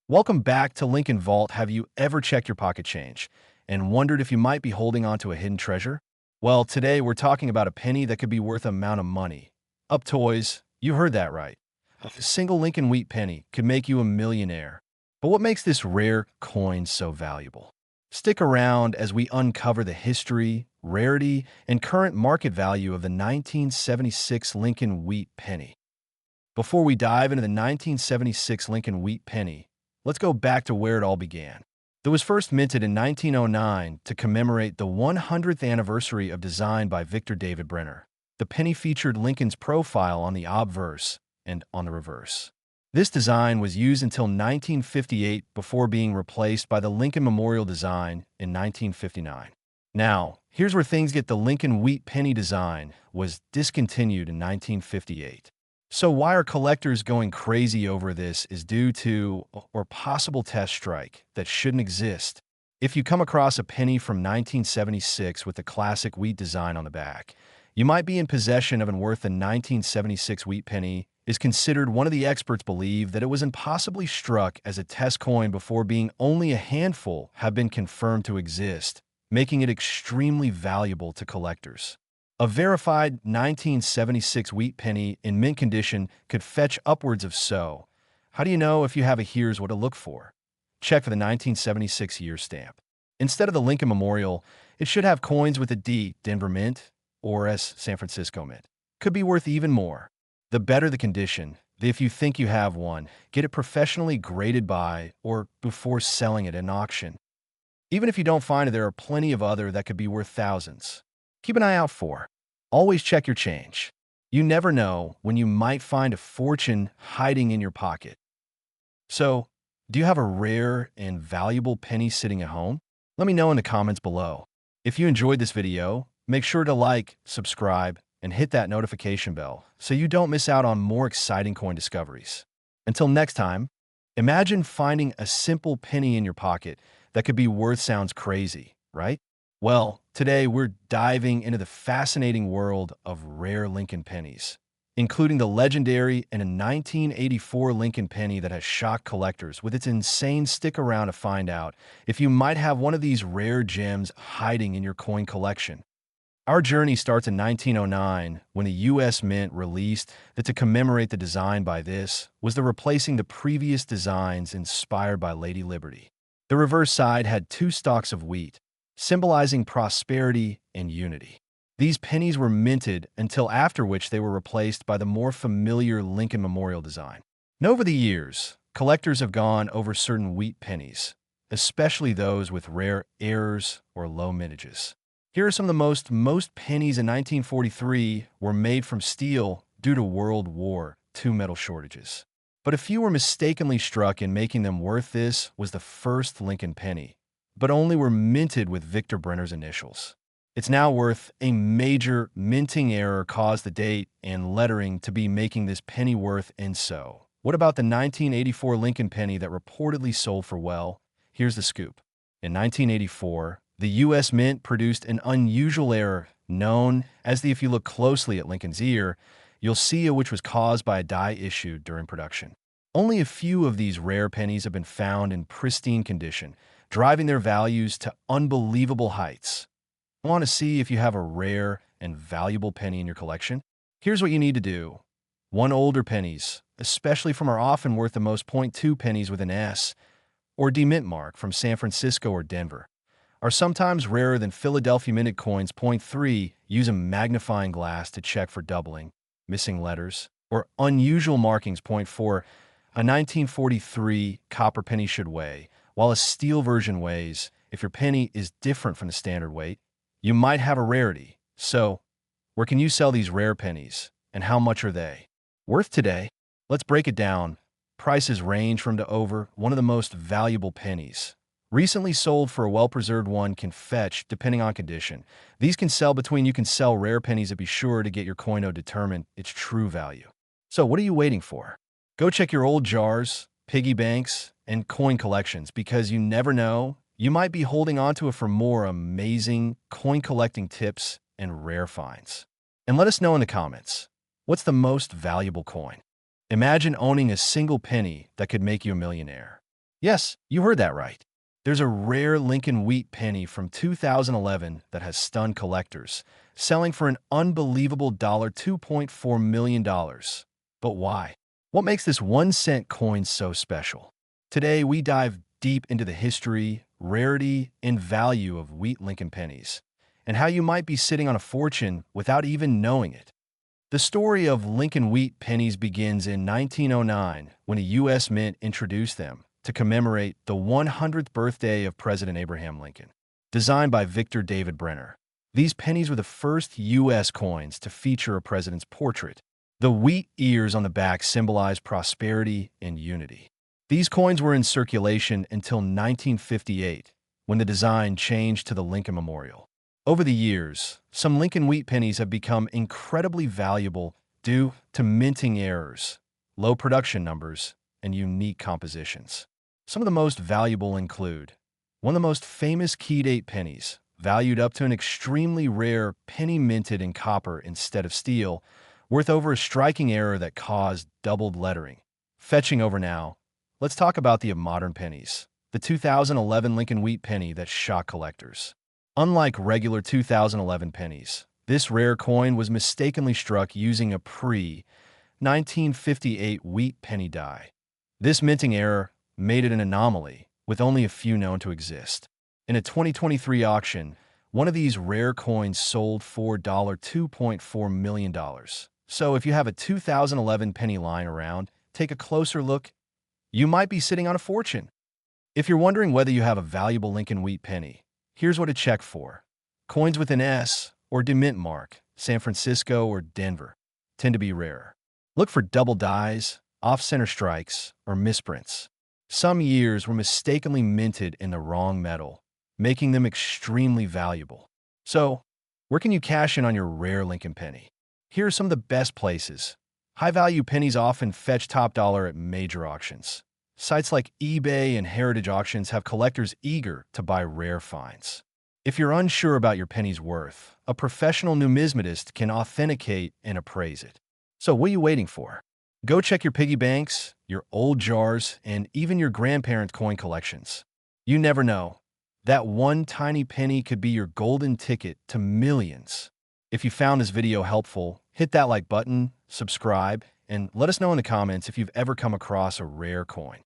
Welcome back to Lincoln Vault. Have you ever checked your pocket change and wondered if you might be holding on to a hidden treasure? Well, today we're talking about a penny that could be worth a amount of money. Up toys, you heard that right. A single Lincoln wheat penny could make you a millionaire. But what makes this rare coin so valuable? Stick around as we uncover the history, rarity, and current market value of the 1976 Lincoln wheat penny. Before we dive into the 1976 Lincoln wheat penny, let's go back to where it all began. It was first minted in 1909 to commemorate the 100th anniversary of design by Victor David Brenner. The penny featured Lincoln's profile on the obverse and on the reverse. This design was used until 1958 before being replaced by the Lincoln Memorial design in 1959. Now, here's where things get. The Lincoln wheat penny design was discontinued in 1958. So why are collectors going crazy over this is due to or possible test strike that shouldn't exist. If you come across a penny from 1976 with the classic wheat design on the back, you might be in possession of and worth. The 1976 wheat penny is considered. One of the experts believe that it was impossibly struck as a test coin before being only a handful have been confirmed to exist, making it extremely valuable to collectors. A verified 1976 wheat penny in mint condition could fetch upwards of so. How do you know if you have a here's what to look for? Check for the 1976 year stamp. Instead of the Lincoln Memorial, it should have coins with a D, Denver Mint, or S, San Francisco Mint. Could be worth even more. The better the condition, if you think you have one, get it professionally graded by or before selling it in auction. Even if you don't find it, there are plenty of other that could be worth thousands. Keep an eye out for. Always check your change. You never know when you might find a fortune hiding in your pocket. So, do you have a rare and valuable penny sitting at home? Let me know in the comments below. If you enjoyed this video, make sure to like, subscribe, and hit that notification bell so you don't miss out on more exciting coin discoveries. Until next time, imagine finding a simple penny in your pocket that could be worth. Sounds crazy, right? Well, today we're diving into the fascinating world of rare Lincoln pennies, including the legendary and a 1984 Lincoln penny that has shocked collectors with its insane. Stick around to find out if you might have one of these rare gems hiding in your coin collection. Our journey starts in 1909 when the U.S. Mint released that to commemorate the design by this was the replacing the previous designs inspired by Lady Liberty. The reverse side had two stalks of wheat, symbolizing prosperity and unity. These pennies were minted until after which they were replaced by the more familiar Lincoln Memorial design. And over the years, collectors have gone over certain wheat pennies, especially those with rare errors or low mintages. Here are some of the most pennies in 1943 were made from steel due to World War II metal shortages. But a few were mistakenly struck in making them worth. This was the first Lincoln penny, but only were minted with Victor Brenner's initials. It's now worth. A major minting error caused the date and lettering to be making this penny worth. And so, what about the 1984 Lincoln penny that reportedly sold for well? Here's the scoop. In 1984, the U.S. Mint produced an unusual error known as the. If you look closely at Lincoln's ear, you'll see which was caused by a die issued during production. Only a few of these rare pennies have been found in pristine condition, driving their values to unbelievable heights. Want to see if you have a rare and valuable penny in your collection? Here's what you need to do. One, older pennies, especially from are often worth the most. .2 pennies with an S or D mint mark from San Francisco or Denver are sometimes rarer than Philadelphia minted coins. .3, use a magnifying glass to check for doubling, missing letters, or unusual markings. .4, a 1943 copper penny should weigh, while a steel version weighs. If your penny is different from the standard weight, you might have a rarity. So, where can you sell these rare pennies, and how much are they worth today? Let's break it down. Prices range from to over. One of the most valuable pennies recently sold for a well-preserved one can fetch, depending on condition. These can sell between. You can sell rare pennies and be sure to get your coino determine its true value. So what are you waiting for? Go check your old jars, piggy banks, and coin collections, because you never know, you might be holding onto it for more amazing coin collecting tips and rare finds. And let us know in the comments, what's the most valuable coin? Imagine owning a single penny that could make you a millionaire. Yes, you heard that right. There's a rare Lincoln Wheat penny from 2011 that has stunned collectors, selling for an unbelievable $2.4 million. But why? What makes this 1 cent coin so special? Today, we dive deep into the history, rarity, and value of wheat Lincoln pennies, and how you might be sitting on a fortune without even knowing it. The story of Lincoln Wheat pennies begins in 1909 when a U.S. Mint introduced them to commemorate the 100th birthday of President Abraham Lincoln. Designed by Victor David Brenner, these pennies were the first U.S. coins to feature a president's portrait. The wheat ears on the back symbolize prosperity and unity. These coins were in circulation until 1958, when the design changed to the Lincoln Memorial. Over the years, some Lincoln Wheat pennies have become incredibly valuable due to minting errors, low production numbers, and unique compositions. Some of the most valuable include one of the most famous key date pennies, valued up to an extremely rare penny minted in copper instead of steel, worth over a striking error that caused doubled lettering. Fetching over now, let's talk about the modern pennies, the 2011 Lincoln Wheat penny that shocked collectors. Unlike regular 2011 pennies, this rare coin was mistakenly struck using a pre-1958 wheat penny die. This minting error made it an anomaly, with only a few known to exist. In a 2023 auction, one of these rare coins sold for $2.4 million. So if you have a 2011 penny lying around, take a closer look. You might be sitting on a fortune. If you're wondering whether you have a valuable Lincoln Wheat penny, here's what to check for. Coins with an S or demint mark, San Francisco or Denver, tend to be rare. Look for double dies, off-center strikes, or misprints. Some years were mistakenly minted in the wrong metal, making them extremely valuable. So, where can you cash in on your rare Lincoln penny? Here are some of the best places. High-value pennies often fetch top dollar at major auctions. Sites like eBay and Heritage Auctions have collectors eager to buy rare finds. If you're unsure about your penny's worth, a professional numismatist can authenticate and appraise it. So what are you waiting for? Go check your piggy banks, your old jars, and even your grandparents' coin collections. You never know. That one tiny penny could be your golden ticket to millions. If you found this video helpful, hit that like button, subscribe, and let us know in the comments if you've ever come across a rare coin.